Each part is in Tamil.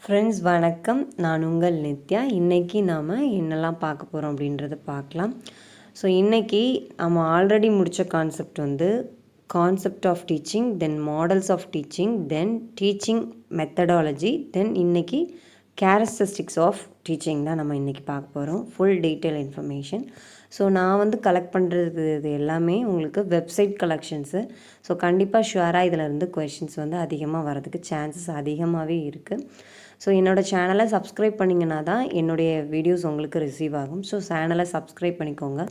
ஃப்ரெண்ட்ஸ் வணக்கம். நான் உங்கள் நித்யா. இன்றைக்கி நாம் என்னெல்லாம் பார்க்க போகிறோம் அப்படின்றத பார்க்கலாம். ஸோ இன்றைக்கி நம்ம ஆல்ரெடி முடித்த concept concept of teaching, then models of teaching, then teaching methodology, then இன்றைக்கி கேரக்டரிஸ்டிக்ஸ் ஆஃப் டீச்சிங் தான் நம்ம இன்றைக்கி பார்க்க போகிறோம். Full detail information. ஸோ நான் கலெக்ட் பண்ணுறது இது எல்லாமே உங்களுக்கு வெப்சைட் கலெக்ஷன்ஸு. ஸோ கண்டிப்பாக ஷுவராக இதில் இருந்து கொஷின்ஸ் அதிகமாக வரதுக்கு சான்சஸ் அதிகமாகவே இருக்குது. ஸோ என்னோடய சேனலை சப்ஸ்கிரைப் பண்ணிங்கன்னா தான் என்னுடைய வீடியோஸ் உங்களுக்கு ரிசீவ் ஆகும். ஸோ சேனலை சப்ஸ்கிரைப் பண்ணிக்கோங்க.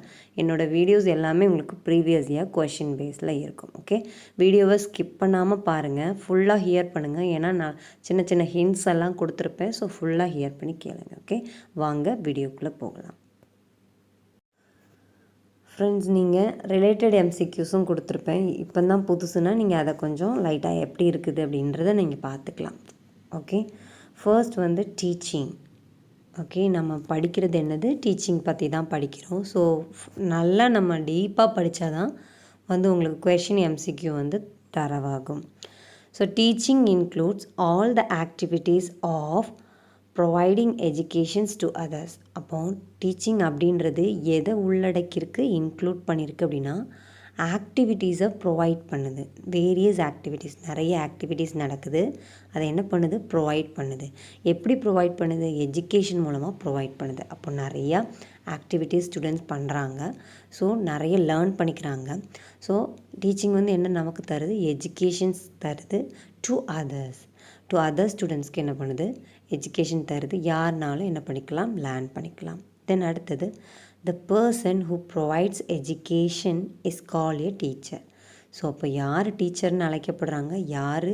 என்னோடய வீடியோஸ் எல்லாமே உங்களுக்கு ப்ரீவியஸ் இயர் கொஷின் பேஸில் இருக்கும். ஓகே, வீடியோவை ஸ்கிப் பண்ணாமல் பாருங்கள், ஃபுல்லாக ஹியர் பண்ணுங்கள். ஏன்னா நான் சின்ன சின்ன ஹிண்ட்ஸ் எல்லாம் கொடுத்துருப்பேன். ஸோ ஃபுல்லாக ஹியர் பண்ணி கேளுங்க. ஓகே, வாங்க வீடியோக்குள்ளே போகலாம். ஃப்ரெண்ட்ஸ், நீங்கள் ரிலேட்டட் எம்சிக்யூஸும் கொடுத்துருப்பேன். இப்போ தான் புதுசுன்னா நீங்கள் அதை கொஞ்சம் லைட்டாக எப்படி இருக்குது அப்படின்றத நீங்கள் பார்த்துக்கலாம். Okay, first teaching. ஓகே, நம்ம படிக்கிறது என்னது? டீச்சிங் பற்றி தான் படிக்கிறோம். ஸோ நல்லா நம்ம டீப்பாக படித்தா தான் உங்களுக்கு கொஷின் எம்சிக்யூ தரவாகும். So teaching includes all the activities of providing educations to others. அப்போ டீச்சிங் அப்படின்றது எதை உள்ளடக்கியிருக்கு, இன்க்ளூட் பண்ணியிருக்கு அப்படின்னா ஆக்டிவிட்டீஸை ப்ரொவைட் பண்ணுது. வேரியஸ் ஆக்டிவிட்டீஸ், நிறைய ஆக்டிவிட்டீஸ் நடக்குது. அதை என்ன பண்ணுது? ப்ரொவைட் பண்ணுது. எப்படி ப்ரொவைட் பண்ணுது? எஜுகேஷன் மூலமாக ப்ரொவைட் பண்ணுது. அப்போ நிறையா ஆக்டிவிட்டீஸ் ஸ்டூடெண்ட்ஸ் பண்ணுறாங்க. ஸோ நிறைய லேர்ன் பண்ணிக்கிறாங்க. ஸோ டீச்சிங் என்ன நமக்கு தருது? எஜுகேஷன்ஸ் தருது டு அதர்ஸ். டு அதர் ஸ்டூடெண்ட்ஸ்க்கு என்ன பண்ணுது? எஜுகேஷன் தருது. யாருனாலும் என்ன பண்ணிக்கலாம்? லேர்ன் பண்ணிக்கலாம். தென் அடுத்தது, the person who provides education is called a teacher. So அப்போ யார் டீச்சர்னு அழைக்கப்படுறாங்க? யார்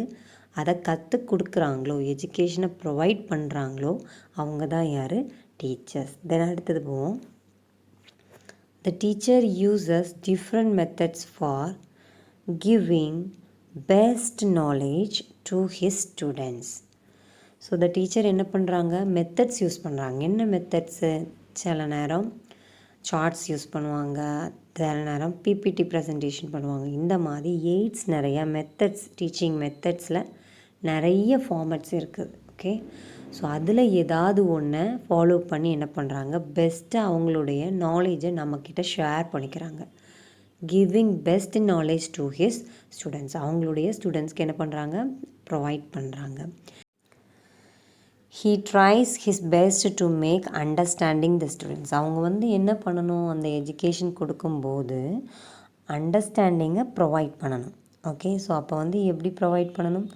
அதை கற்றுக் கொடுக்குறாங்களோ, எஜுகேஷனை ப்ரொவைட் பண்ணுறாங்களோ அவங்க தான் யார்? டீச்சர்ஸ். தென் அடுத்தது போவோம். The teacher uses different methods for giving best knowledge to his students. So the teacher என்ன பண்ணுறாங்க? மெத்தட்ஸ் யூஸ் பண்ணுறாங்க. என்ன மெத்தட்ஸு? சில நேரம் சார்ட்ஸ் யூஸ் பண்ணுவாங்க, சில நேரம் பிபிடி ப்ரெசன்டேஷன் பண்ணுவாங்க. இந்த மாதிரி எய்ட்ஸ் நிறையா மெத்தட்ஸ், டீச்சிங் மெத்தட்ஸில் நிறைய ஃபார்மேட்ஸ் இருக்குது. ஓகே, ஸோ அதில் ஏதாவது ஒன்று ஃபாலோ பண்ணி என்ன பண்ணுறாங்க? பெஸ்ட்டாக அவங்களுடைய நாலேஜை நம்மக்கிட்ட ஷேர் பண்ணிக்கிறாங்க. Giving best knowledge to his students. அவங்களுடைய ஸ்டூடெண்ட்ஸ்க்கு என்ன பண்ணுறாங்க? ப்ரொவைட் பண்ணுறாங்க. He tries his best to make understanding the students. அவங்க என்ன பண்ணணும்? அந்த எஜுகேஷன் கொடுக்கும்போது அண்டர்ஸ்டாண்டிங்கை ப்ரொவைட் பண்ணணும். ஓகே, ஸோ அப்போ எப்படி ப்ரொவைட் பண்ணணும்?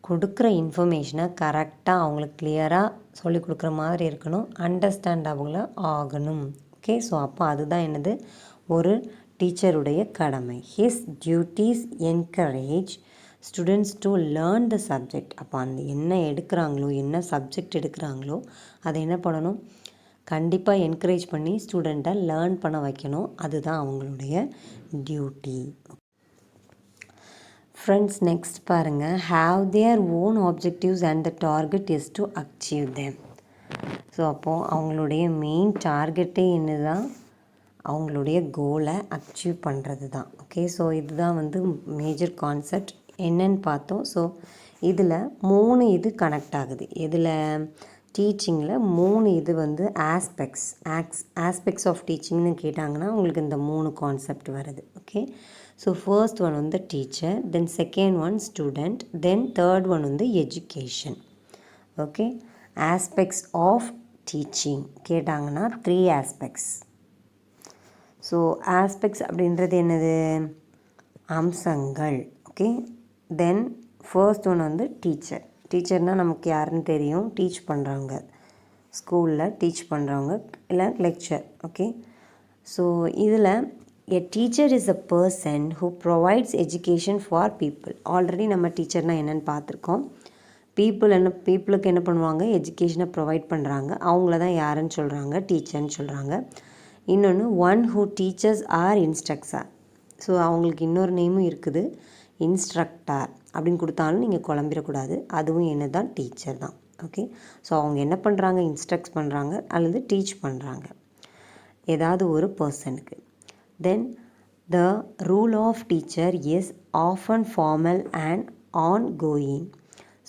கொடுக்குற இன்ஃபர்மேஷனை கரெக்டாக அவங்களுக்கு கிளியராக சொல்லிக் கொடுக்குற மாதிரி இருக்கணும். அண்டர்ஸ்டாண்ட் அவங்கள ஆகணும். ஓகே, ஸோ அப்போ அதுதான் என்னது? ஒரு டீச்சருடைய கடமை. His duties encourage students to learn the subject. அப்போ அந்த என்ன எடுக்கிறாங்களோ, என்ன சப்ஜெக்ட் எடுக்கிறாங்களோ அதை என்ன பண்ணணும்? கண்டிப்பாக என்கரேஜ் பண்ணி ஸ்டூடெண்ட்டை லேர்ன் பண்ண வைக்கணும். அதுதான் அவங்களுடைய டியூட்டி. ஃப்ரெண்ட்ஸ், நெக்ஸ்ட் பாருங்கள். Have their own objectives and the target is to achieve them. So அப்போது அவங்களுடைய மெயின் டார்கெட்டே என்ன தான்? அவங்களுடைய கோலை அச்சீவ் பண்ணுறது தான். ஓகே, ஸோ இதுதான் மேஜர் கான்செப்ட் என்னன்னு பார்த்தோம். ஸோ இதில் 3 இது கனெக்ட் ஆகுது. இதில் டீச்சிங்கில் 3 இது ஆஸ்பெக்ட்ஸ் ஆஃப் டீச்சிங்னு கேட்டாங்கன்னா உங்களுக்கு இந்த 3 கான்செப்ட் வருது. Okay, so first one teacher, then second one student, then third one education. Okay, aspects of teaching கேட்டாங்கன்னா 3 ஆஸ்பெக்ட்ஸ். ஸோ ஆஸ்பெக்ட்ஸ் அப்படின்றது என்னது? அம்சங்கள். Okay, then first one teacher. டீச்சர்னால் நமக்கு யாருன்னு தெரியும்? டீச் பண்ணுறவங்க, ஸ்கூலில் டீச் பண்ணுறவங்க, இல்லை லெக்சர். ஓகே, ஸோ இதில் எ teacher is a person who provides education for people. Already நம்ம டீச்சர்னால் என்னென்னு பார்த்துருக்கோம். பீப்புளுக்கு என்ன பண்ணுவாங்க? எஜுகேஷனை ப்ரொவைட் பண்ணுறாங்க. அவங்கள தான் யாருன்னு சொல்கிறாங்க? டீச்சர்னு சொல்கிறாங்க. இன்னொன்று one who teachers are instructor. So அவங்களுக்கு இன்னொரு நேமும் இருக்குது, இன்ஸ்ட்ரக்டர் அப்படின்னு கொடுத்தாலும் நீங்கள் குழம்பிடக்கூடாது. அதுவும் என்ன தான்? டீச்சர் தான். ஓகே, ஸோ அவங்க என்ன பண்ணுறாங்க? இன்ஸ்ட்ரக்ட் பண்ணுறாங்க அல்லது டீச் பண்ணுறாங்க ஏதாவது ஒரு பர்சனுக்கு. Then the rule of teacher is often formal and ongoing.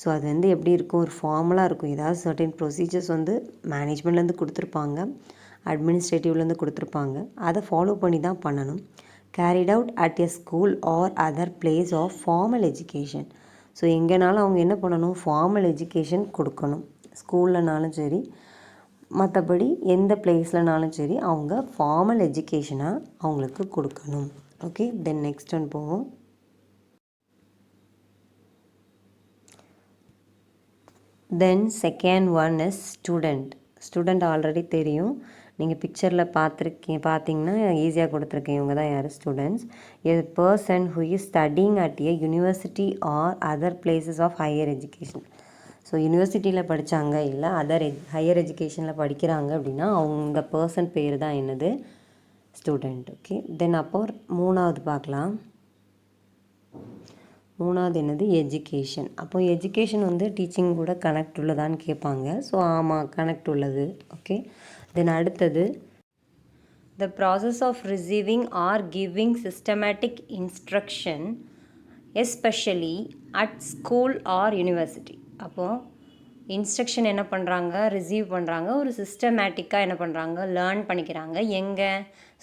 So அது வந்து எப்படி இருக்கும், ஒரு ஃபார்மலாக இருக்கும். ஏதாவது சர்டன் ப்ரொசீஜர்ஸ் வந்து மேனேஜ்மெண்ட்லேருந்து கொடுத்துருப்பாங்க, அட்மினிஸ்ட்ரேட்டிவ்லேருந்து கொடுத்துருப்பாங்க. அதை ஃபாலோ பண்ணி தான் பண்ணணும். Carried out at a school or other place of formal education. So எங்கேனாலும் அவங்க என்ன பண்ணணும், ஃபார்மல் எஜுகேஷன் கொடுக்கணும். ஸ்கூல்லனாலும் சரி, மற்றபடி எந்த பிளேஸ்லனாலும் சரி அவங்க ஃபார்மல் எஜுகேஷனாக அவங்களுக்கு கொடுக்கணும். ஓகே, தென் நெக்ஸ்ட் ஒன் போவோம். Then second one is student. Student already தெரியும், நீங்கள் பிக்சரில் பார்த்தீங்கன்னா ஈஸியாக கொடுத்துருக்கேன். இவங்க தான் யார், students. A person who is studying at a university or other places of higher education. So யூனிவர்சிட்டியில் படித்தாங்க, இல்லை அதர் ஹையர் எஜுகேஷனில் படிக்கிறாங்க அப்படின்னா அவங்க பர்சன் பேர் தான் என்னது, ஸ்டூடெண்ட். ஓகே, தென் அப்போ மூணாவது பார்க்கலாம். மூணாவது என்னது, எஜுகேஷன். அப்போ எஜுகேஷன் வந்து டீச்சிங் கூட கனெக்ட் உள்ளதான்னு கேட்பாங்க. ஸோ ஆமாம், கனெக்ட் உள்ளது. ஓகே, தென் அடுத்தது the process of receiving or giving systematic instruction especially at school or university. அப்போது இன்ஸ்ட்ரக்ஷன் என்ன பண்ணுறாங்க, ரிசீவ் பண்ணுறாங்க, ஒரு சிஸ்டமேட்டிக்காக என்ன பண்ணுறாங்க, லேர்ன் பண்ணிக்கிறாங்க. எங்கே,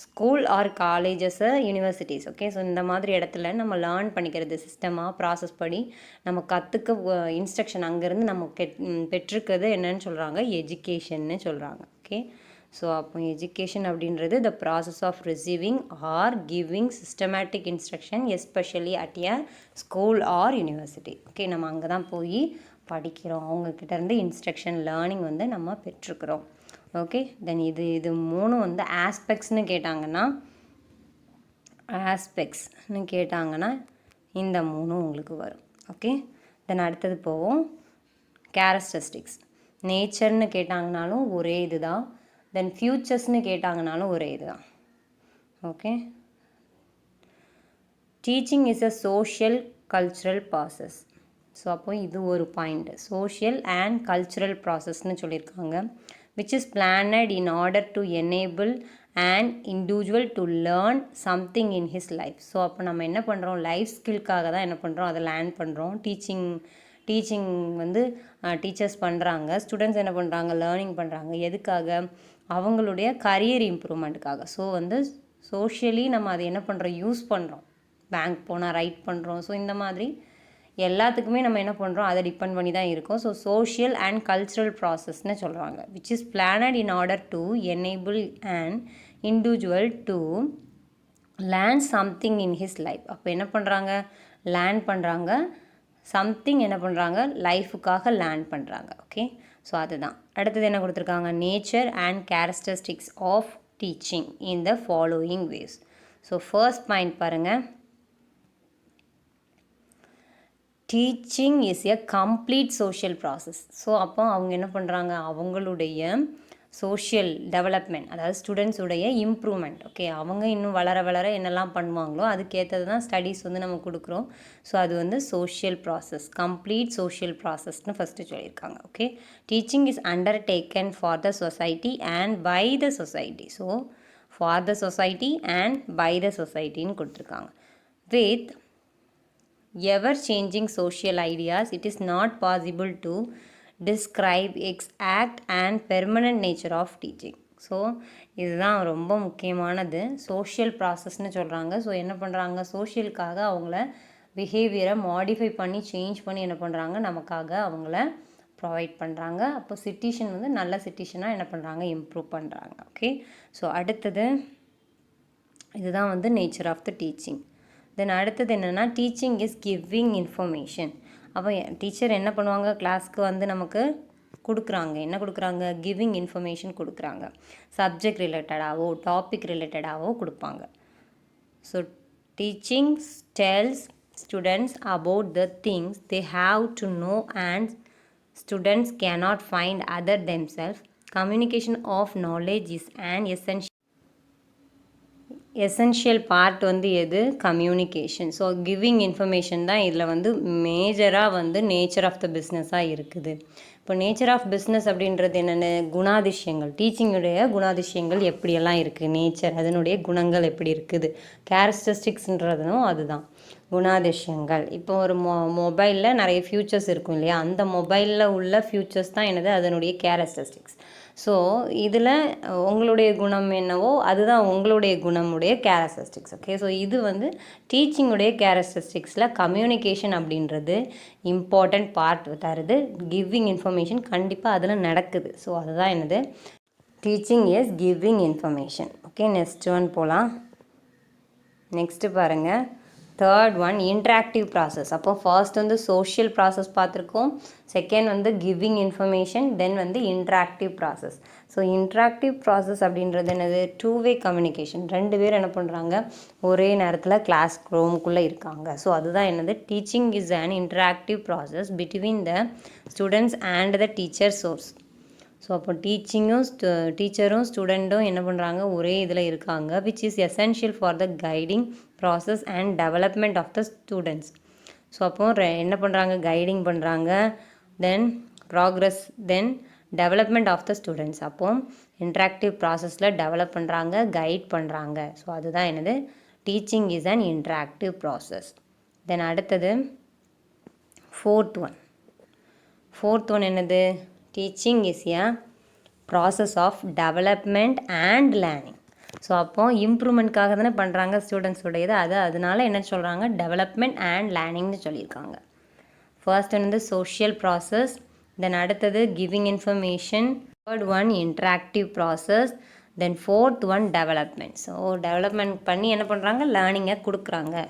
school or colleges, universities. Okay, so இந்த மாதிரி இடத்துல நம்ம லேர்ன் பண்ணிக்கிறது, சிஸ்டமாக ப்ராசஸ் படி நம்ம கற்றுக்க இன்ஸ்ட்ரக்ஷன் அங்கேருந்து நம்ம பெற்றுக்கிறது என்னன்னு சொல்கிறாங்க, எஜுகேஷன்னு சொல்கிறாங்க. ஓகே, ஸோ அப்போ எஜுகேஷன் அப்படின்றது the process of receiving or giving systematic instruction especially at a school or university. Okay, நம்ம அங்கே தான் போய் படிக்கிறோம், அவங்கக்கிட்டேருந்து இன்ஸ்ட்ரக்ஷன் லேர்னிங் வந்து நம்ம பெற்றுக்கிறோம். ஓகே, தென் இது மூணும் வந்து ஆஸ்பெக்ட்ஸ்னு கேட்டாங்கன்னா இந்த மூணும் உங்களுக்கு வரும். ஓகே, தென் அடுத்தது போவோம், கேரக்டரிஸ்டிக்ஸ். நேச்சர்னு கேட்டாங்கனாலும் ஒரே இது தான், தென் ஃபியூச்சர்ஸ்னு கேட்டாங்கனாலும் ஒரே இது தான். Okay, teaching is a social cultural process. So அப்போ இது ஒரு பாயிண்ட், சோஷியல் அண்ட் கல்ச்சுரல் ப்ராசஸ்ன்னு சொல்லியிருக்காங்க. Which is planned in order to enable and individual to learn something in his life. So அப்போ நம்ம என்ன பண்ணுறோம், லைஃப் ஸ்கில்க்காக தான் என்ன பண்ணுறோம், அதை லேர்ன் பண்ணுறோம். டீச்சிங் வந்து டீச்சர்ஸ் பண்ணுறாங்க, ஸ்டூடெண்ட்ஸ் என்ன பண்ணுறாங்க, லேர்னிங் பண்ணுறாங்க. எதுக்காக, அவங்களுடைய கரியர் இம்ப்ரூவ்மெண்ட்டுக்காக. ஸோ வந்து சோஷியலி நம்ம அதை என்ன பண்ணுறோம், யூஸ் பண்ணுறோம். பேங்க் போனால் ரைட் பண்ணுறோம். ஸோ இந்த மாதிரி எல்லாத்துக்குமே நம்ம என்ன பண்ணுறோம், அதை டிபெண்ட் பண்ணி தான் இருக்கோம். ஸோ சோஷியல் அண்ட் கல்ச்சுரல் ப்ராசஸ்ன்னு சொல்கிறாங்க. Which is planned in order to enable and individual to learn something in his life. அப்போ என்ன பண்ணுறாங்க, லேர்ன் பண்ணுறாங்க சம்திங், என்ன பண்ணுறாங்க, லைஃபுக்காக லேர்ன் பண்ணுறாங்க. ஓகே, ஸோ அதுதான். அடுத்தது என்ன கொடுத்துருக்காங்க, nature and characteristics of teaching in the following ways. So first point பாருங்கள், teaching is a complete social process. So அப்போ அவங்க என்ன பண்ணுறாங்க, அவங்களுடைய சோஷியல் டெவலப்மெண்ட், அதாவது ஸ்டூடெண்ட்ஸுடைய இம்ப்ரூவ்மெண்ட். ஓகே, அவங்க இன்னும் வளர வளர என்னெல்லாம் பண்ணுவாங்களோ அதுக்கேற்றது தான் ஸ்டடீஸ் வந்து நம்ம கொடுக்குறோம். ஸோ அது வந்து சோஷியல் ப்ராசஸ், கம்ப்ளீட் சோஷியல் ப்ராசஸ்னு ஃபஸ்ட்டு சொல்லியிருக்காங்க. Okay, teaching is undertaken for the society and by the society. So for the society and by the சொசைட்டின்னு கொடுத்துருக்காங்க. With ever changing social ideas, it is not possible to describe exact and permanent nature of teaching. So இதுதான் ரொம்ப முக்கியமானது, சோஷியல் ப்ராசஸ்ன்னு சொல்கிறாங்க. ஸோ என்ன பண்ணுறாங்க, சோஷியலுக்காக அவங்கள பிஹேவியரை மாடிஃபை பண்ணி சேஞ்ச் பண்ணி என்ன பண்ணுறாங்க, நமக்காக அவங்கள ப்ரொவைட் பண்ணுறாங்க. அப்போ சிட்டிஷன் வந்து நல்ல சிட்டிஷனாக என்ன பண்ணுறாங்க, இம்ப்ரூவ் பண்ணுறாங்க. ஓகே, ஸோ அடுத்தது இதுதான் வந்து nature of the teaching. Then அடுத்தது என்னென்னா, டீச்சிங் இஸ் கிவிங் இன்ஃபர்மேஷன். அப்போ டீச்சர் என்ன பண்ணுவாங்க, கிளாஸ்க்கு வந்து நமக்கு கொடுக்குறாங்க, என்ன கொடுக்குறாங்க, கிவிங் இன்ஃபர்மேஷன் கொடுக்குறாங்க. சப்ஜெக்ட் ரிலேட்டடாகவோ டாபிக் ரிலேட்டடாகவோ கொடுப்பாங்க. So teaching tells students about the things they have to know and students cannot find other themself. Communication of knowledge is and essential part வந்து எது, கம்யூனிகேஷன். ஸோ கிவிங் இன்ஃபர்மேஷன் தான் இதில் வந்து மேஜராக வந்து நேச்சர் ஆஃப் த பிஸ்னஸாக இருக்குது. இப்போ நேச்சர் ஆஃப் பிஸ்னஸ் அப்படின்றது என்னென்ன, குணாதிசயங்கள், டீச்சிங்குடைய குணாதிசயங்கள் எப்படியெல்லாம் இருக்குது, நேச்சர் அதனுடைய குணங்கள் எப்படி இருக்குது, கேரக்டரிஸ்டிக்ஸ்ன்றதும் அதுதான். குணாதிசயங்கள். இப்போ ஒரு மொபைலில் நிறைய ஃபியூச்சர்ஸ் இருக்கும் இல்லையா, அந்த மொபைலில் உள்ள ஃபியூச்சர்ஸ் தான் என்னது அதனுடைய கேரக்டரிஸ்டிக்ஸ். ஸோ இதில் உங்களுடைய குணம் என்னவோ அதுதான் உங்களுடைய குணமுடைய கேரக்டரிஸ்டிக்ஸ். ஓகே, ஸோ இது வந்து டீச்சிங்குடைய கேரக்டரிஸ்டிக்ஸில் கம்யூனிகேஷன் அப்படின்றது இம்பார்ட்டண்ட் பார்ட் தருது. கிவிங் இன்ஃபர்மேஷன் கண்டிப்பாக அதில் நடக்குது. ஸோ அதுதான் என்னது teaching is giving information. Okay, next one போகலாம். நெக்ஸ்ட்டு பாருங்கள், தேர்ட் ஒன் இன்ட்ராக்டிவ் ப்ராசஸ். அப்போ ஃபர்ஸ்ட் வந்து சோஷியல் ப்ராசஸ் பார்த்துருக்கோம், செகண்ட் வந்து கிவிங் இன்ஃபர்மேஷன், தென் வந்து interactive process. So interactive process அப்படின்றது என்னது, 2-வே கம்யூனிகேஷன். 2 பேர் என்ன பண்ணுறாங்க, ஒரே நேரத்தில் கிளாஸ் ரூமுக்குள்ளே இருக்காங்க. ஸோ அதுதான் என்னது teaching is an interactive process between the students and the teacher source. So அப்போ டீச்சரும் ஸ்டூடெண்ட்டும் என்ன பண்ணுறாங்க, ஒரே இதில் இருக்காங்க, which is essential for the guiding process and development of the students. So அப்போ என்ன பண்ணுறாங்க, கைடிங் பண்ணுறாங்க, then progress, then development of the students. அப்போ இன்ட்ராக்டிவ் ப்ராசஸில் டெவலப் பண்ணுறாங்க, கைட் பண்ணுறாங்க. ஸோ அதுதான் என்னது teaching is an interactive process. Then அடுத்தது ஃபோர்த் ஒன் என்னது, teaching is a process of development and learning. So அப்போ இம்ப்ரூவ்மெண்ட்காக தானே பண்ணுறாங்க ஸ்டூடெண்ட்ஸோடையது, அதனால என்ன சொல்கிறாங்க, டெவலப்மெண்ட் அண்ட் லேர்னிங்னு சொல்லியிருக்காங்க. ஃபர்ஸ்ட் வந்து சோஷியல் ப்ராசஸ், தென் அடுத்தது giving information, third one interactive process, தென் fourth one development. So development பண்ணி என்ன பண்ணுறாங்க, லேர்னிங்கை கொடுக்குறாங்க.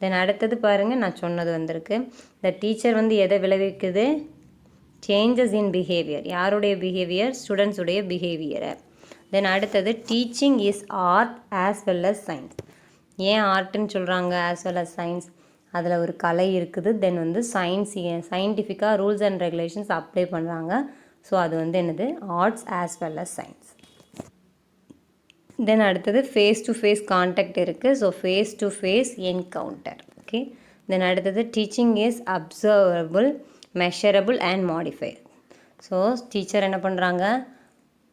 தென் அடுத்தது பாருங்கள், நான் சொன்னது வந்திருக்கு, இந்த டீச்சர் வந்து எதை விளைவிக்குது, சேஞ்சஸ் இன் பிஹேவியர். யாருடைய பிஹேவியர், ஸ்டூடெண்ட்ஸுடைய பிஹேவியரை. தென் அடுத்தது teaching is art as well as science. ஏன் ஆர்ட்டுன்னு சொல்கிறாங்க, ஆஸ் வெல் அஸ் சயின்ஸ், அதில் ஒரு கலை இருக்குது. தென் வந்து சயின்டிஃபிக்காக ரூல்ஸ் அண்ட் ரெகுலேஷன்ஸ் அப்ளை பண்ணுறாங்க. ஸோ அது வந்து என்னது arts as well as science. Then அடுத்தது ஃபேஸ் டு ஃபேஸ் கான்டாக்ட் இருக்குது. So face to face encounter. Okay, then அடுத்தது teaching is observable, measurable and modify. So teacher என்ன பண்ணுறாங்க,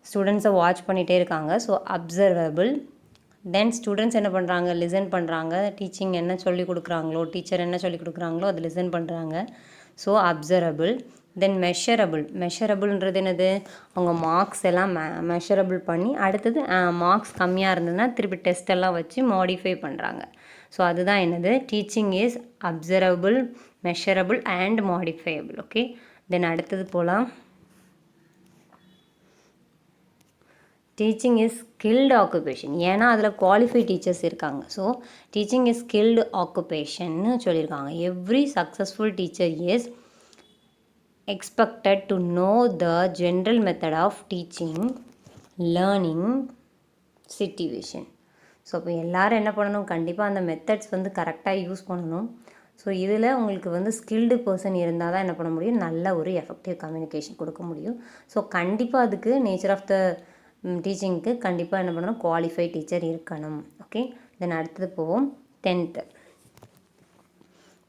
ஸ்டூடெண்ட்ஸை வாட்ச் பண்ணிகிட்டே இருக்காங்க. So observable. தென் ஸ்டூடெண்ட்ஸ் என்ன பண்ணுறாங்க, லிசன் பண்ணுறாங்க. டீச்சிங் என்ன சொல்லி கொடுக்குறாங்களோ, டீச்சர் என்ன சொல்லி கொடுக்குறாங்களோ அது லிசன் பண்ணுறாங்க. So observable. தென் மெஷரபிள்ன்றது என்னது, அவங்க மார்க்ஸ் எல்லாம் மெஷரபிள் பண்ணி அடுத்தது மார்க்ஸ் கம்மியாக இருந்ததுன்னா திருப்பி டெஸ்ட் எல்லாம் வச்சு மாடிஃபை பண்ணுறாங்க. ஸோ அதுதான் என்னது teaching is observable, measurable and modifiable. Okay, then அடுத்தது போகலாம். Teaching is skilled occupation. ஏன்னா அதில் குவாலிஃபைட் டீச்சர்ஸ் இருக்காங்க. ஸோ டீச்சிங் இஸ் ஸ்கில்டு ஆக்குபேஷன்னு சொல்லியிருக்காங்க. Every successful teacher is expected to know the general method of teaching, learning, situation. So இப்போ எல்லோரும் என்ன பண்ணணும், கண்டிப்பாக அந்த மெத்தட்ஸ் வந்து கரெக்டாக யூஸ் பண்ணணும். ஸோ இதில் உங்களுக்கு வந்து ஸ்கில்டு பர்சன் இருந்தால் தான் என்ன பண்ண முடியும், நல்ல ஒரு எஃபெக்டிவ் கம்யூனிகேஷன் கொடுக்க முடியும். ஸோ கண்டிப்பாக அதுக்கு நேச்சர் ஆஃப் த டீச்சிங்க்கு கண்டிப்பாக என்ன பண்ணணும், குவாலிஃபைட் டீச்சர் இருக்கணும். ஓகே, தென் அடுத்தது போவோம். 10th,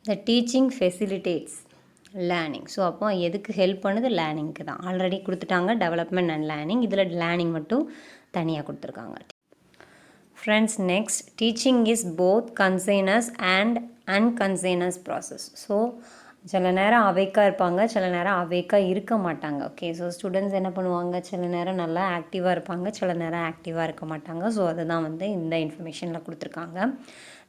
the teaching facilitates learning. So அப்போ எதுக்கு ஹெல்ப் பண்ணுது, லேர்னிங்க்கு தான். ஆல்ரெடி கொடுத்துட்டாங்க டெவலப்மெண்ட் அண்ட் லேர்னிங், இதில் லேர்னிங் மட்டும் தனியாக கொடுத்துருக்காங்க. Friends, next teaching is both conscious and unconscious process. So சில நேரம் அவேக்காக இருப்பாங்க, சில நேரம் அவேக்காக இருக்க மாட்டாங்க. ஓகே, ஸோ ஸ்டூடெண்ட்ஸ் என்ன பண்ணுவாங்க, சில நேரம் நல்லா ஆக்டிவாக இருப்பாங்க, சில நேரம் ஆக்டிவாக இருக்க மாட்டாங்க. ஸோ அதுதான் வந்து இந்த இன்ஃபர்மேஷனில் கொடுத்துருக்காங்க.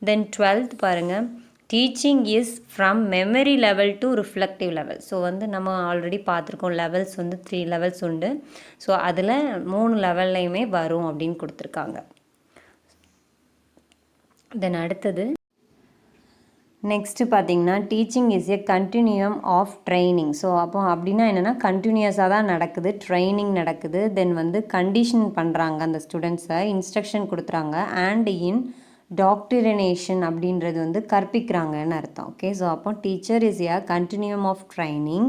தென் 12th பாருங்கள், teaching is from memory level to reflective level. So வந்து நம்ம ஆல்ரெடி பார்த்துருக்கோம், லெவல்ஸ் வந்து 3 லெவல்ஸ் உண்டு. ஸோ அதில் 3 லெவல்லையுமே வரும் அப்படின்னு கொடுத்துருக்காங்க. தென் அடுத்தது நெக்ஸ்ட்டு பார்த்திங்கன்னா, teaching is a continuum of training. So அப்போ அப்படின்னா என்னென்னா, கண்டினியூஸாக தான் நடக்குது, ட்ரைனிங் நடக்குது. தென் வந்து கண்டிஷன் பண்ணுறாங்க அந்த ஸ்டூடெண்ட்ஸை, இன்ஸ்ட்ரக்ஷன் கொடுத்துறாங்க. அண்ட் இன் டாக்டிரினேஷன் அப்படின்றது வந்து கற்பிக்கிறாங்கன்னு அர்த்தம். ஓகே, ஸோ அப்போ teacher is a continuum of training,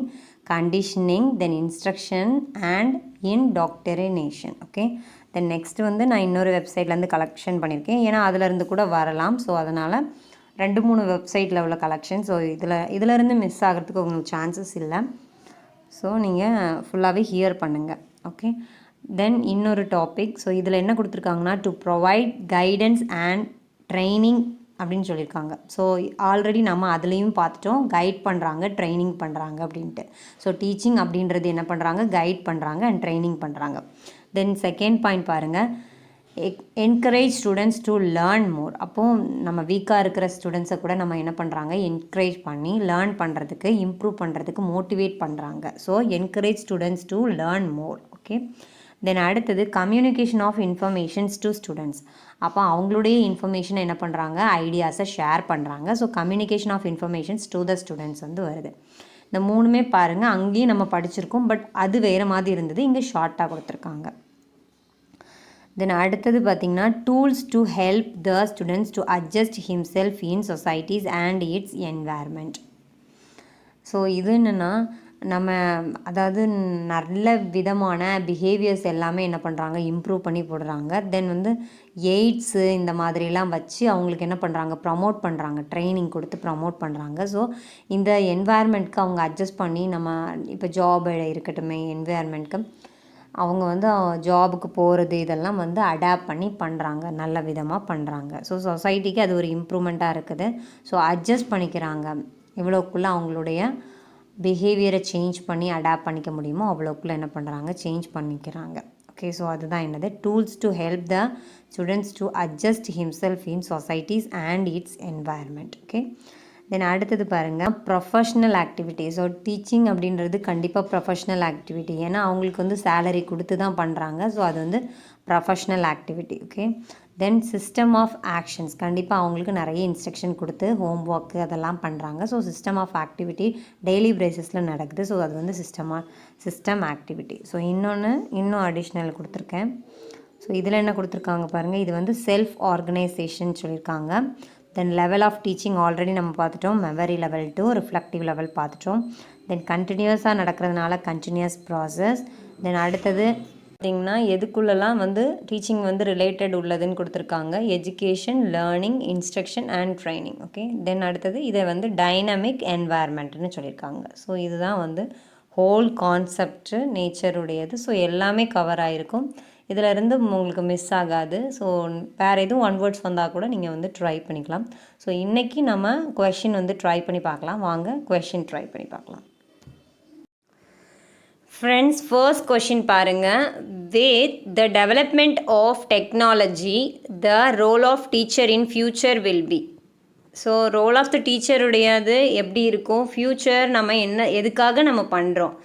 conditioning, then instruction and indoctrination. Okay, then next வந்து நான் இன்னொரு வெப்சைட்லேருந்து கலெக்ஷன் பண்ணியிருக்கேன், ஏன்னா அதிலேருந்து கூட வரலாம். ஸோ அதனால் 2-3 வெப்சைட்டில் உள்ள கலெக்ஷன். ஸோ இதிலேருந்து மிஸ் ஆகிறதுக்கு உங்களுக்கு சான்சஸ் இல்லை. ஸோ நீங்கள் ஃபுல்லாகவே ஹியர் பண்ணுங்கள். ஓகே, தென் இன்னொரு டாபிக். ஸோ இதில் என்ன கொடுத்துருக்காங்கன்னா, to provide guidance and training அப்படின்னு சொல்லியிருக்காங்க. ஸோ ஆல்ரெடி நம்ம அதுலேயும் பார்த்துட்டோம், கைட் பண்ணுறாங்க, ட்ரைனிங் பண்ணுறாங்க அப்படின்ட்டு. ஸோ டீச்சிங் அப்படின்றது என்ன பண்ணுறாங்க, கைட் பண்ணுறாங்க அண்ட் ட்ரைனிங் பண்ணுறாங்க. தென் செகண்ட் பாயிண்ட் பாருங்கள், என்கரேஜ் ஸ்டூடெண்ட்ஸ் டு லேர்ன் மோர். அப்போது நம்ம வீக்காக இருக்கிற ஸ்டூடெண்ட்ஸை கூட நம்ம என்ன பண்ணுறாங்க, என்கரேஜ் பண்ணி லேர்ன் பண்ணுறதுக்கு, இம்ப்ரூவ் பண்ணுறதுக்கு மோட்டிவேட் பண்ணுறாங்க. So encourage students to learn more. Okay. Then அடுத்தது communication of informations to students. அப்போ அவங்களுடைய இன்ஃபர்மேஷனை என்ன பண்ணுறாங்க, ஐடியாஸை ஷேர் பண்ணுறாங்க. So communication of informations to the students வந்து வருது. இந்த மூணுமே பாருங்கள், அங்கேயும் நம்ம படிச்சிருக்கோம், பட் அது வேறு மாதிரி இருந்தது, இங்கே ஷார்ட்டாக கொடுத்துருக்காங்க. தென் அடுத்தது பார்த்திங்கன்னா, tools to help the students to adjust himself in societies and its environment. So இது என்னென்னா, நம்ம அதாவது நல்ல விதமான பிஹேவியர்ஸ் எல்லாமே என்ன பண்ணுறாங்க, இம்ப்ரூவ் பண்ணி போடுறாங்க. தென் வந்து எய்ட்ஸு இந்த மாதிரிலாம் வச்சு அவங்களுக்கு என்ன பண்ணுறாங்க, ப்ரமோட் பண்ணுறாங்க, ட்ரைனிங் கொடுத்து ப்ரமோட் பண்ணுறாங்க. ஸோ இந்த என்வாயர்மெண்ட்க்கு அவங்க அட்ஜஸ்ட் பண்ணி, நம்ம இப்போ ஜாப் இருக்கட்டுமே, என்வாயர்மெண்ட்க்கு அவங்க வந்து ஜாபுக்கு போகிறது இதெல்லாம் வந்து அடாப்ட் பண்ணி பண்ணுறாங்க, நல்ல விதமாக பண்ணுறாங்க. ஸோ சொசைட்டிக்கு அது ஒரு இம்ப்ரூவ்மெண்ட்டாக இருக்குது. ஸோ அட்ஜஸ்ட் பண்ணிக்கிறாங்க, எவ்வளோக்குள்ளே அவங்களுடைய பிஹேவியரை சேஞ்ச் பண்ணி அடாப்ட் பண்ணிக்க முடியுமோ அவ்வளோக்குள்ளே என்ன பண்ணுறாங்க, சேஞ்ச் பண்ணிக்கிறாங்க. ஓகே. ஸோ அதுதான் என்னது, tools to help the students to adjust himself in societies and its environment. Okay. Then அடுத்தது பாருங்கள், ப்ரொஃபஷ்னல் ஆக்டிவிட்டி. ஸோ டீச்சிங் அப்படின்றது கண்டிப்பாக ப்ரொஃபஷ்னல் ஆக்டிவிட்டி, ஏன்னா அவங்களுக்கு வந்து சேலரி கொடுத்து தான் பண்ணுறாங்க. ஸோ அது வந்து professional activity. Okay. Then system of actions, கண்டிப்பாக அவங்களுக்கு நிறைய இன்ஸ்ட்ரக்ஷன் கொடுத்து ஹோம் ஒர்க்கு அதெல்லாம் பண்ணுறாங்க. So system of activity daily பேசிஸில் நடக்குது. ஸோ அது வந்து சிஸ்டம் ஆக்டிவிட்டி. ஸோ இன்னும் அடிஷ்னல் கொடுத்துருக்கேன். ஸோ இதில் என்ன கொடுத்துருக்காங்க பாருங்கள், இது வந்து செல்ஃப் ஆர்கனைசேஷன் சொல்லியிருக்காங்க. Then level of teaching already நம்ம பார்த்துட்டோம், மெமரி லெவல் 2, ரிஃப்ளெக்டிவ் லெவல் பார்த்துட்டோம். தென் கண்டினியூஸாக நடக்கிறதுனால கண்டினியூஸ் ப்ராசஸ். தென் அடுத்தது பார்த்திங்கன்னா, எதுக்குள்ளெல்லாம் வந்து டீச்சிங் வந்து ரிலேட்டட் உள்ளதுன்னு கொடுத்துருக்காங்க, education, learning, instruction and training. Okay. Then அடுத்தது இதை வந்து டைனமிக் என்வாயர்மெண்ட்னு சொல்லியிருக்காங்க. ஸோ இதுதான் வந்து ஹோல் கான்செப்ட் நேச்சருடையது. ஸோ எல்லாமே கவர் ஆகிருக்கும், இதில் இருந்து உங்களுக்கு மிஸ் ஆகாது. ஸோ வேறு எதுவும் ஒன் வேர்ட்ஸ் வந்தால் கூட நீங்கள் வந்து ட்ரை பண்ணிக்கலாம். ஸோ இன்றைக்கி நம்ம கொஷின் வந்து ட்ரை பண்ணி பார்க்கலாம். வாங்க கொஷின் ட்ரை பண்ணி பார்க்கலாம். ஃப்ரெண்ட்ஸ், ஃபர்ஸ்ட் கொஷின் பாருங்கள், with the development of technology the role of teacher in future will be. So role of the டீச்சருடையது எப்படி இருக்கும், ஃப்யூச்சர் நம்ம எதுக்காக நம்ம பண்ணுறோம்,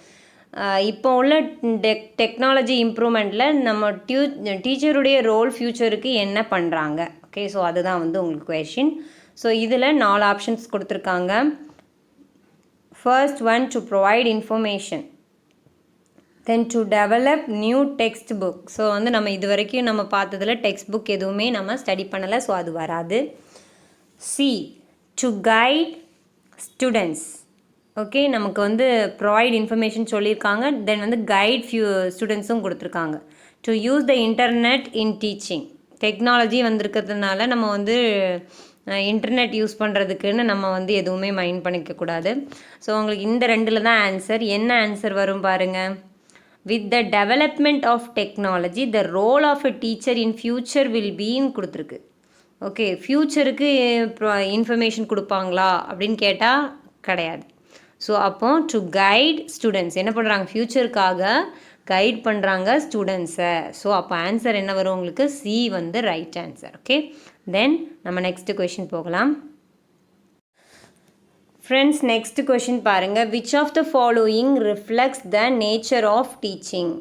இப்போ உள்ள டெக்னாலஜி இம்ப்ரூவ்மெண்ட்டில் நம்ம டீச்சருடைய ரோல் ஃப்யூச்சருக்கு என்ன பண்ணுறாங்க. ஓகே. ஸோ அதுதான் வந்து உங்களுக்கு கொஷின். ஸோ இதில் 4 ஆப்ஷன்ஸ் கொடுத்துருக்காங்க. First one, to provide information. Then to develop new text book. So வந்து நம்ம இது வரைக்கும் நம்ம பார்த்ததில் டெக்ஸ்ட் புக் எதுவுமே நம்ம ஸ்டடி பண்ணலை, ஸோ அது வராது. C, to guide students. Okay. நமக்கு வந்து ப்ரொவைட் இன்ஃபர்மேஷன் சொல்லியிருக்காங்க. தென் வந்து கைட் ஸ்டூடெண்ட்ஸும் கொடுத்துருக்காங்க. To use the internet in teaching. Technology வந்திருக்கிறதுனால நம்ம வந்து இன்டர்நெட் யூஸ் பண்ணுறதுக்குன்னு நம்ம வந்து எதுவுமே மைண்ட் பண்ணிக்கக்கூடாது. ஸோ உங்களுக்கு இந்த 2ல் தான் ஆன்சர். என்ன ஆன்சர் வரும் பாருங்கள், with the development of technology the role of a teacher in future will பீன்னு கொடுத்துருக்கு. ஓகே. ஃப்யூச்சருக்கு இன்ஃபர்மேஷன் கொடுப்பாங்களா அப்படின்னு கேட்டால் கிடையாது. ஸோ அப்போ டு கைட் ஸ்டூடெண்ட்ஸ் என்ன பண்ணுறாங்க, ஃப்யூச்சருக்காக கைட் பண்ணுறாங்க ஸ்டூடெண்ட்ஸை. ஸோ அப்போ ஆன்சர் என்ன வரும் உங்களுக்கு, சி வந்து ரைட் ஆன்சர். ஓகே. தென் நம்ம நெக்ஸ்ட் கொஷின் போகலாம். ஃப்ரெண்ட்ஸ், நெக்ஸ்ட் கொஷின் பாருங்கள், which of the following reflects the nature of teaching.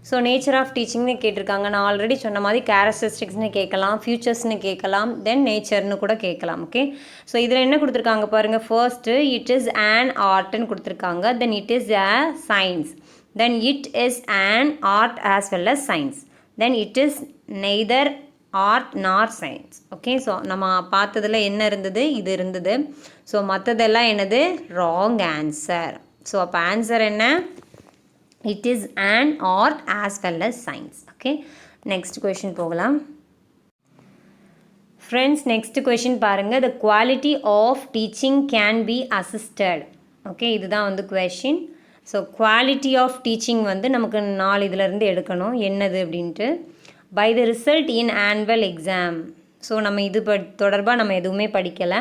So nature of டீச்சிங்னு கேட்டிருக்காங்க. நான் ஆல்ரெடி சொன்ன மாதிரி கேரக்டரிஸ்டிக்ஸ்னு கேட்கலாம், ஃபியூச்சர்ஸ்னு கேட்கலாம், தென் நேச்சர்னு கூட கேட்கலாம். ஓகே. ஸோ இதில் என்ன கொடுத்துருக்காங்க பாருங்கள், ஃபர்ஸ்ட்டு இட் இஸ் ஆன் ஆர்ட்னு கொடுத்துருக்காங்க. Then it is a science. Then it is an art as well as science. Then it is neither art nor science. Okay. So நம்ம பார்த்ததில் என்ன இருந்தது, இது இருந்தது. ஸோ மற்றதெல்லாம் என்னது, ராங் ஆன்சர். ஸோ அப்போ ஆன்சர் என்ன, it is an art as well as science. Okay. Next question போகலாம். ஃப்ரெண்ட்ஸ், நெக்ஸ்ட் கொஷின் பாருங்கள், the quality of teaching can B assisted. Okay. இதுதான் வந்து question. So quality of teaching வந்து நமக்கு 4 இதிலேருந்து எடுக்கணும், என்னது அப்படின்ட்டு. By the result in annual exam. So நம்ம இது தொடர்பாக நம்ம எதுவுமே படிக்கலை.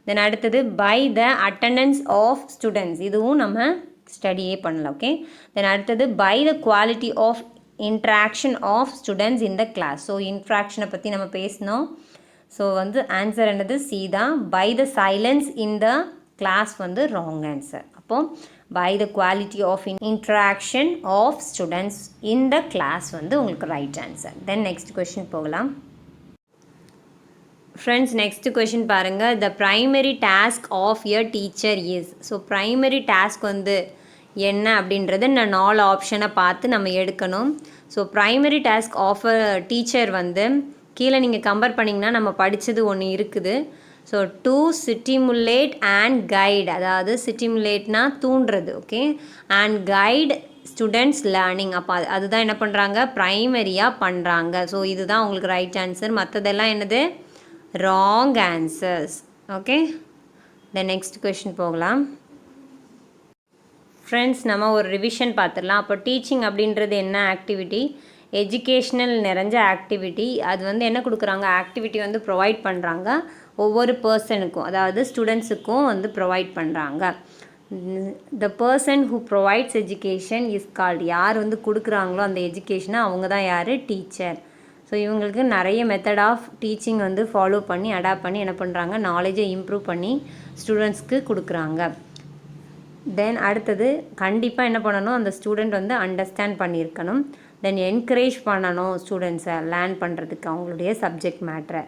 தென் அடுத்தது by the attendance of students, இதுவும் நம்ம ஸ்டடியே பண்ணல. ஓகே. தென் அடுத்தது by the quality of interaction of students in the class. So இன்ட்ராக்ஷனை பற்றி நம்ம பேசினோம். ஸோ வந்து ஆன்சர் என்னது சி தான். By the silence in the class வந்து ராங் ஆன்சர். அப்போது by the quality of interaction of students in the class வந்து உங்களுக்கு right answer. Then next question போகலாம். ஃப்ரெண்ட்ஸ் நெக்ஸ்ட் கொஷின் பாருங்கள். The primary task of a teacher is. So primary task வந்து என்ன அப்படின்றது நான் 4 ஆப்ஷனை பார்த்து நம்ம எடுக்கணும். So primary task of a teacher வந்து கீழே நீங்கள் கம்பேர் பண்ணிங்கன்னா நம்ம படித்தது ஒன்று இருக்குது. So to stimulate and guide, அதாவது ஸ்டிமுலேட்னா தூண்டுறது. Okay. And guide students learning. அப்போ அதுதான் என்ன பண்ணுறாங்க, ப்ரைமரியாக பண்ணுறாங்க. ஸோ இதுதான் உங்களுக்கு ரைட் ஆன்சர். மற்றதெல்லாம் என்னது, ராங் ஆன்சர்ஸ். ஓகே. தென் நெக்ஸ்ட் கொஷின் போகலாம். ஃப்ரெண்ட்ஸ் நம்ம ஒரு ரிவிஷன் பார்த்துடலாம். அப்போ டீச்சிங் அப்படின்றது என்ன ஆக்டிவிட்டி, எஜுகேஷ்னல் நிறைஞ்ச ஆக்டிவிட்டி. அது வந்து என்ன கொடுக்குறாங்க, ஆக்டிவிட்டி வந்து ப்ரொவைட் பண்ணுறாங்க ஒவ்வொரு பர்சனுக்கும், அதாவது ஸ்டூடெண்ட்ஸுக்கும் வந்து ப்ரொவைட் பண்ணுறாங்க. The person who provides education is called. யார் வந்து கொடுக்குறாங்களோ அந்த எஜுகேஷனை அவங்க தான் யார், டீச்சர். ஸோ இவங்களுக்கு நிறைய மெத்தட் ஆஃப் டீச்சிங் வந்து ஃபாலோ பண்ணி அடாப்ட் பண்ணி என்ன பண்ணுறாங்க, நாலேஜை இம்ப்ரூவ் பண்ணி ஸ்டூடெண்ட்ஸ்க்கு கொடுக்குறாங்க. தென் அடுத்தது கண்டிப்பாக என்ன பண்ணணும், அந்த ஸ்டூடெண்ட் வந்து அண்டர்ஸ்டாண்ட் பண்ணியிருக்கணும். தென் என்கரேஜ் பண்ணணும் ஸ்டூடெண்ட்ஸை லேர்ன் பண்ணுறதுக்கு அவங்களுடைய சப்ஜெக்ட் மேட்ரை.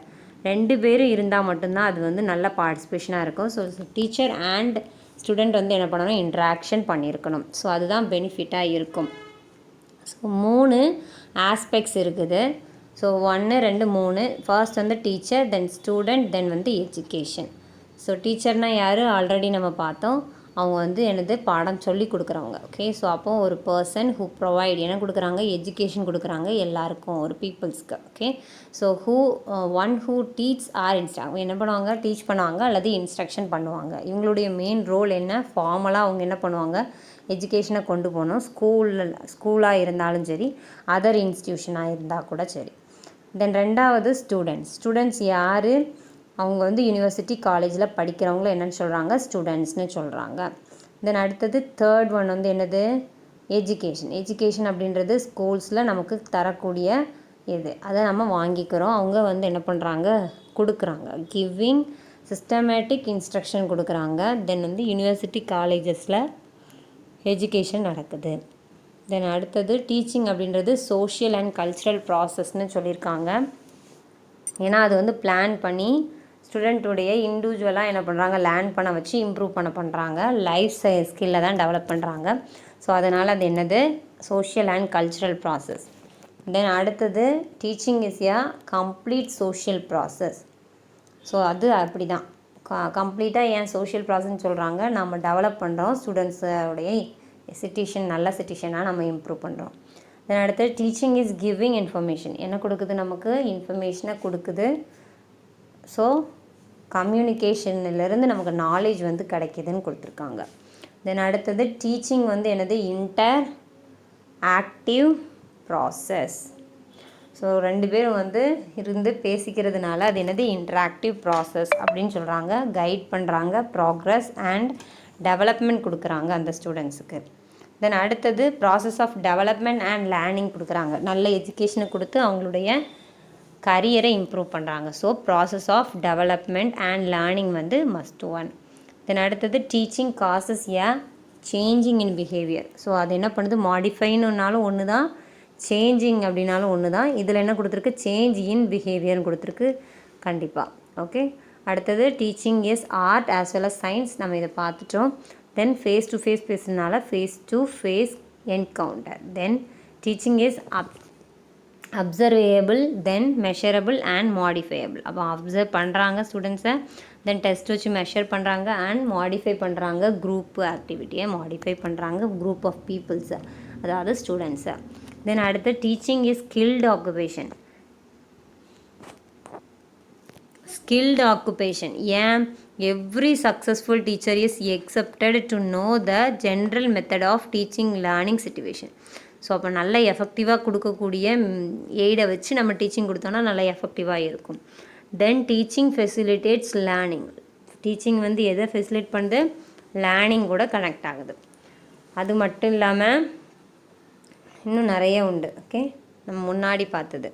2 பேரும் இருந்தால் மட்டும்தான் அது வந்து நல்ல பார்ட்டிசிபேஷனாக இருக்கும். ஸோ டீச்சர் அண்ட் ஸ்டூடெண்ட் வந்து என்ன பண்ணணும், இன்ட்ராக்ஷன் பண்ணியிருக்கணும். ஸோ அதுதான் பெனிஃபிட்டாக இருக்கும். ஸோ 3 ஆஸ்பெக்ட்ஸ் இருக்குது. ஸோ 1 2 3. ஃபர்ஸ்ட் வந்து டீச்சர், தென் ஸ்டூடெண்ட், தென் வந்து எஜுகேஷன். ஸோ டீச்சர்னால் யார், ஆல்ரெடி நம்ம பார்த்தோம். அவங்க வந்து எனது பாடம் சொல்லி கொடுக்குறவங்க. ஓகே. ஸோ அப்போ ஒரு பர்சன் ஹூ ப்ரொவைட் என்ன கொடுக்குறாங்க, எஜுகேஷன் கொடுக்குறாங்க எல்லாருக்கும், ஒரு பீப்புள்ஸ்க்கு. Okay. So one who teach or instruct, என்ன பண்ணுவாங்க, டீச் பண்ணுவாங்க அல்லது இன்ஸ்ட்ரக்ஷன் பண்ணுவாங்க. இவங்களுடைய மெயின் ரோல் என்ன, ஃபார்மலாக அவங்க என்ன பண்ணுவாங்க, எஜுகேஷனை கொண்டு போகணும். ஸ்கூலாக இருந்தாலும் சரி, அதர் இன்ஸ்டியூஷனாக இருந்தால் கூட சரி. தென் 2வது ஸ்டூடெண்ட்ஸ் யார், அவங்க வந்து யூனிவர்சிட்டி காலேஜில் படிக்கிறவங்கள என்னென்னு சொல்கிறாங்க, ஸ்டூடெண்ட்ஸ்னு சொல்கிறாங்க. தென் அடுத்தது 3rd ஒன் வந்து என்னது, எஜுகேஷன் அப்படின்றது ஸ்கூல்ஸில் நமக்கு தரக்கூடிய இது, அதை நம்ம வாங்கிக்கிறோம். அவங்க வந்து என்ன பண்ணுறாங்க, கொடுக்குறாங்க, கிவிங் சிஸ்டமேட்டிக் இன்ஸ்ட்ரக்ஷன் கொடுக்குறாங்க. தென் வந்து யூனிவர்சிட்டி காலேஜஸில் எஜுகேஷன் நடக்குது. தென் அடுத்தது டீச்சிங் அப்படின்றது சோஷியல் அண்ட் கல்ச்சுரல் ப்ராசஸ்ன்னு சொல்லியிருக்காங்க. ஏன்னா அது வந்து பிளான் பண்ணி ஸ்டூடெண்ட்டுடைய இண்டிவிஜுவலாக என்ன பண்ணுறாங்க, லேர்ன் பண்ண வச்சு இம்ப்ரூவ் பண்ணுறாங்க. லைஃப் ஸ்கில்லை தான் டெவலப் பண்ணுறாங்க. ஸோ அதனால் அது என்னது, social and cultural process. Then அடுத்தது teaching is a complete social process. So அது அப்படி தான் கம்ப்ளீட்டாக ஏன் சோஷியல் ப்ராசஸ்ன்னு சொல்கிறாங்க, நம்ம டெவலப் பண்ணுறோம் ஸ்டூடெண்ட்ஸோடைய நல்ல சிட்டிஷனாக நம்ம இம்ப்ரூவ் பண்ணுறோம். தென் அடுத்தது டீச்சிங் இஸ் கிவிங் இன்ஃபர்மேஷன். என்ன கொடுக்குது, நமக்கு இன்ஃபர்மேஷனை கொடுக்குது. ஸோ கம்யூனிகேஷன்லேருந்து நமக்கு நாலேஜ் வந்து கிடைக்கிதுன்னு கொடுத்துருக்காங்க. தென் அடுத்தது டீச்சிங் வந்து என்னது, இன்டர் ஆக்டிவ் ப்ராசஸ். ஸோ 2 பேரும் வந்து இருந்து பேசிக்கிறதுனால அது என்னது, இன்டராக்டிவ் ப்ராசஸ் அப்படின்னு சொல்கிறாங்க. கைட் பண்ணுறாங்க, ப்ராக்ரஸ் அண்ட் டெவலப்மெண்ட் கொடுக்குறாங்க அந்த ஸ்டூடெண்ட்ஸுக்கு. தென் அடுத்தது process of development and learning கொடுக்குறாங்க. நல்ல எஜுகேஷனை கொடுத்து அவங்களுடைய கரியரை இம்ப்ரூவ் பண்ணுறாங்க. So process of development and learning வந்து மஸ்ட் ஒன். தென் அடுத்தது teaching causes a changing in behaviour. So அது என்ன பண்ணுது, மாடிஃபைனுனாலும் ஒன்று தான், சேஞ்சிங் அப்படின்னாலும் ஒன்று தான். இதில் என்ன கொடுத்துருக்கு, சேஞ்ச் இன் பிஹேவியர்னு கொடுத்துருக்கு கண்டிப்பாக. ஓகே. அடுத்தது teaching is art as well as science, நம்ம இதை பார்த்துட்டோம். தென் ஃபேஸ் டு ஃபேஸ் பேசுறதுனால face to face encounter. Then teaching is observable, then measurable and modifiable. அப்போ அப்சர்வ் பண்ணுறாங்க ஸ்டூடெண்ட்ஸை, தென் டெஸ்ட் வச்சு மெஷர் பண்ணுறாங்க அண்ட் மாடிஃபை பண்ணுறாங்க, குரூப் ஆக்டிவிட்டியை மாடிஃபை பண்ணுறாங்க, குரூப் ஆஃப் பீப்புள்ஸை, அதாவது ஸ்டூடெண்ட்ஸை. தென் அடுத்து teaching is skilled occupation. Skilled occupation ஏன், every successful teacher is expected to know the general method of teaching learning situation. So அப்போ நல்ல எஃபெக்டிவாக கொடுக்கக்கூடிய எய்டை வச்சு நம்ம டீச்சிங் கொடுத்தோன்னா நல்லா எஃபெக்டிவாக இருக்கும். தென் டீச்சிங் ஃபெசிலிட்டேட்ஸ் லேர்னிங். டீச்சிங் வந்து எதை ஃபெசிலிட்டேட் பண்ணுது? லேர்னிங் கூட கனெக்ட் ஆகுது. அது மட்டும் இல்லாமல் இன்னும் நிறைய உண்டு. ஓகே, நம்ம முன்னாடி பார்த்தது.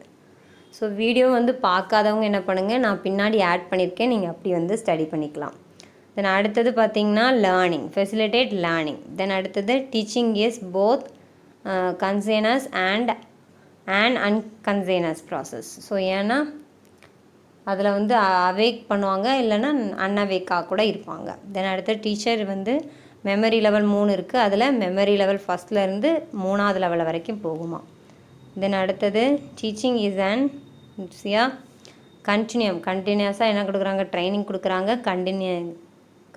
ஸோ வீடியோ வந்து பார்க்காதவங்க என்ன பண்ணுங்கள், நான் பின்னாடி ஆட் பண்ணியிருக்கேன், நீங்கள் அப்படி வந்து ஸ்டடி பண்ணிக்கலாம். தென் அடுத்தது பார்த்திங்கன்னா லேர்னிங், ஃபெசிலிட்டேட் லேர்னிங். தென் அடுத்தது teaching is both conscious and unconscious process. So ஏன்னா அதில் வந்து அவேக் பண்ணுவாங்க, இல்லைன்னா அன்அவேக்காக கூட இருப்பாங்க. தென் அடுத்த டீச்சர் வந்து மெமரி லெவல் 3 இருக்குது. அதில் மெமரி லெவல் ஃபஸ்ட்லேருந்து 3வது லெவல் வரைக்கும் போகுமா. தென் அடுத்தது டீச்சிங் இஸ் அண்ட் கண்டினியூஸாக என்ன கொடுக்குறாங்க? ட்ரைனிங் கொடுக்குறாங்க.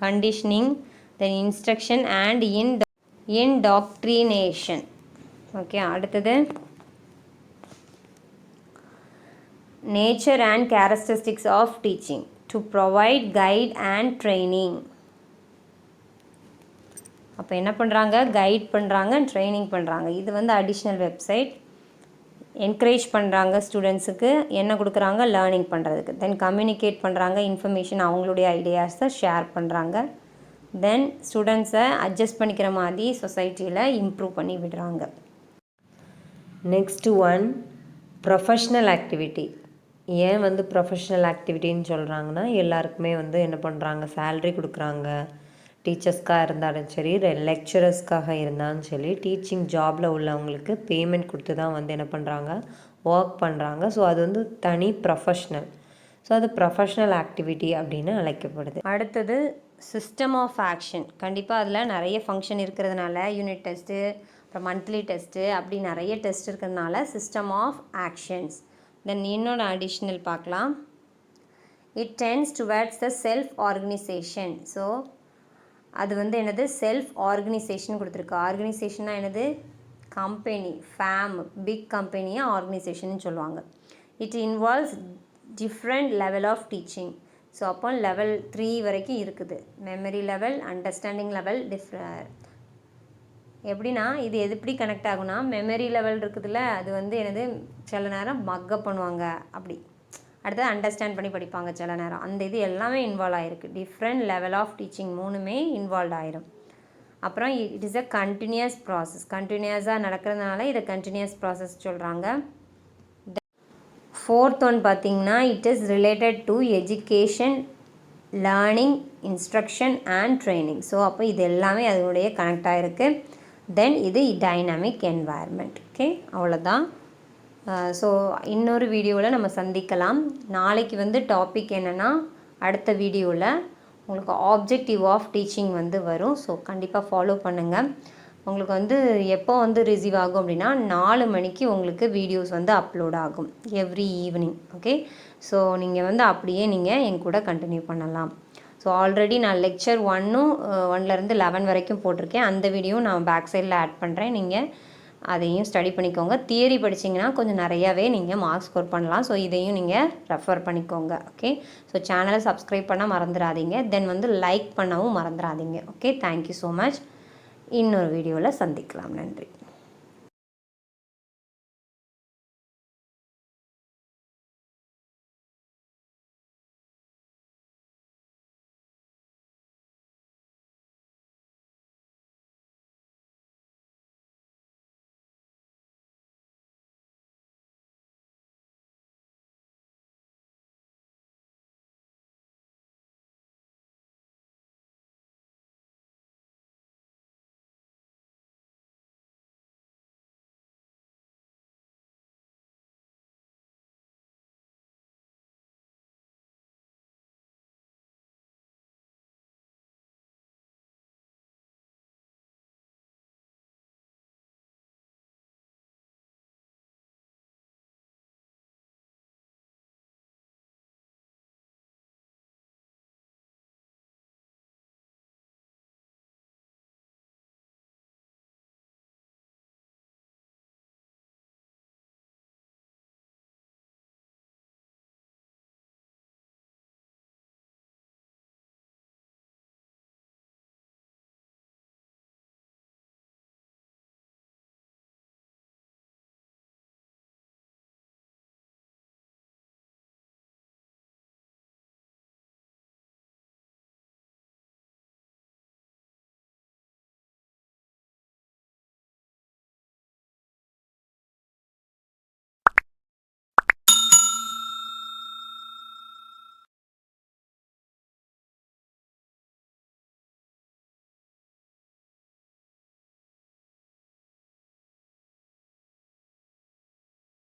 Conditioning, then instruction and indoctrination. Okay, அடுத்தது nature and characteristics of teaching to provide guide and training. அப்போ என்ன பண்ணுறாங்க? கைட் பண்ணுறாங்க, ட்ரைனிங் பண்ணுறாங்க. இது வந்து அடிஷ்னல் வெப்சைட். என்கரேஜ் பண்ணுறாங்க ஸ்டூடெண்ட்ஸுக்கு, என்ன கொடுக்குறாங்க? லேர்னிங் பண்ணுறதுக்கு. தென் கம்யூனிகேட் பண்ணுறாங்க, இன்ஃபர்மேஷன் அவங்களுடைய ஐடியாஸை ஷேர் பண்ணுறாங்க. தென் ஸ்டூடெண்ட்ஸை அட்ஜஸ்ட் பண்ணிக்கிற மாதிரி சொசைட்டியில் இம்ப்ரூவ் பண்ணி விடுறாங்க. Next one, professional activity. ஏன் வந்து ப்ரொஃபஷ்னல் ஆக்டிவிட்டின்னு சொல்கிறாங்கன்னா, எல்லாருக்குமே வந்து என்ன பண்ணுறாங்க? சேல்ரி கொடுக்குறாங்க. டீச்சர்ஸ்க்காக இருந்தாலும் சரி, லெக்சரர்ஸ்க்காக இருந்தாலும் சரி, டீச்சிங் ஜாபில் உள்ளவங்களுக்கு பேமெண்ட் கொடுத்து தான் வந்து என்ன பண்ணுறாங்க? ஒர்க் பண்ணுறாங்க. ஸோ அது வந்து தனி ப்ரொஃபஷ்னல். ஸோ அது ப்ரொஃபஷ்னல் ஆக்டிவிட்டி அப்படின்னு அழைக்கப்படுது. அடுத்தது சிஸ்டம் ஆஃப் ஆக்ஷன். கண்டிப்பாக அதில் நிறைய ஃபங்க்ஷன் இருக்கிறதுனால யூனிட் டெஸ்ட்டு, அப்புறம் மந்த்லி டெஸ்ட்டு, அப்படி நிறைய டெஸ்ட் இருக்கிறதுனால சிஸ்டம் ஆஃப் ஆக்ஷன்ஸ். தென் இன்னொன்று அடிஷ்னல் பார்க்கலாம். It tends towards the self organisation. So அது வந்து என்னது? செல்ஃப் ஆர்கனைசேஷன் கொடுத்துருக்கு. ஆர்கனைசேஷன்னா என்னது? கம்பெனி, பிக் கம்பெனியை ஆர்கனைசேஷன் சொல்லுவாங்க. It involves different level of teaching. So அப்போ லெவல் 3 வரைக்கும் இருக்குது. மெமரி லெவல், அண்டர்ஸ்டாண்டிங் லெவல், எப்படின்னா இது எப்படி கனெக்ட் ஆகுனா, மெமரி லெவல் இருக்குதுல்ல, அது வந்து என்னது? சில நேரம் மக்கப் பண்ணுவாங்க, அப்படி அடுத்தது அண்டர்ஸ்டாண்ட் பண்ணி படிப்பாங்க சில நேரம். அந்த இது எல்லாமே இன்வால்வ் ஆகிருக்கு. டிஃப்ரெண்ட் லெவல் ஆஃப் டீச்சிங் 3மே இன்வால்வ் ஆயிரும். அப்புறம் it is a continuous process. கண்டினியூஸாக நடக்கிறதுனால இதை கண்டினியூஸ் ப்ராசஸ் சொல்கிறாங்க. 4th ஒன் பார்த்திங்கன்னா, it is related to education, learning, instruction and training. So அப்போ இது எல்லாமே அதனுடைய கனெக்ட் ஆகிருக்கு. தென் இது டைனாமிக் என்வாயர்மெண்ட். ஓகே, அவ்வளோதான். ஸோ இன்னொரு வீடியோவில் நம்ம சந்திக்கலாம். நாளைக்கு வந்து டாபிக் என்னென்னா, அடுத்த வீடியோவில் உங்களுக்கு ஆப்ஜெக்டிவ் ஆஃப் டீச்சிங் வந்து வரும். ஸோ கண்டிப்பாக ஃபாலோ பண்ணுங்கள். உங்களுக்கு வந்து எப்போ வந்து ரிசீவ் ஆகும் அப்படின்னா, 4 மணிக்கு உங்களுக்கு வீடியோஸ் வந்து அப்லோட் ஆகும் எவ்ரி ஈவினிங். ஓகே, ஸோ நீங்கள் வந்து அப்படியே நீங்கள் என் கூட கண்டினியூ பண்ணலாம். ஸோ ஆல்ரெடி நான் லெக்சர் 1லேருந்து 11 வரைக்கும் போட்டிருக்கேன். அந்த வீடியோ நான் பேக் சைடில் ஆட் பண்ணுறேன். நீங்கள் அதையும் ஸ்டடி பண்ணிக்கோங்க. தியரி படிச்சிங்கன்னா கொஞ்சம் நிறையாவே நீங்கள் மார்க்ஸ் ஸ்கோர் பண்ணலாம். ஸோ இதையும் நீங்கள் ரெஃபர் பண்ணிக்கோங்க. ஓகே, ஸோ சேனலை சப்ஸ்கிரைப் பண்ண மறந்துடாதீங்க. தென் வந்து லைக் பண்ணவும் மறந்துடாதீங்க. Okay, thank you so much. இன்னொரு வீடியோவில் சந்திக்கலாம். நன்றி.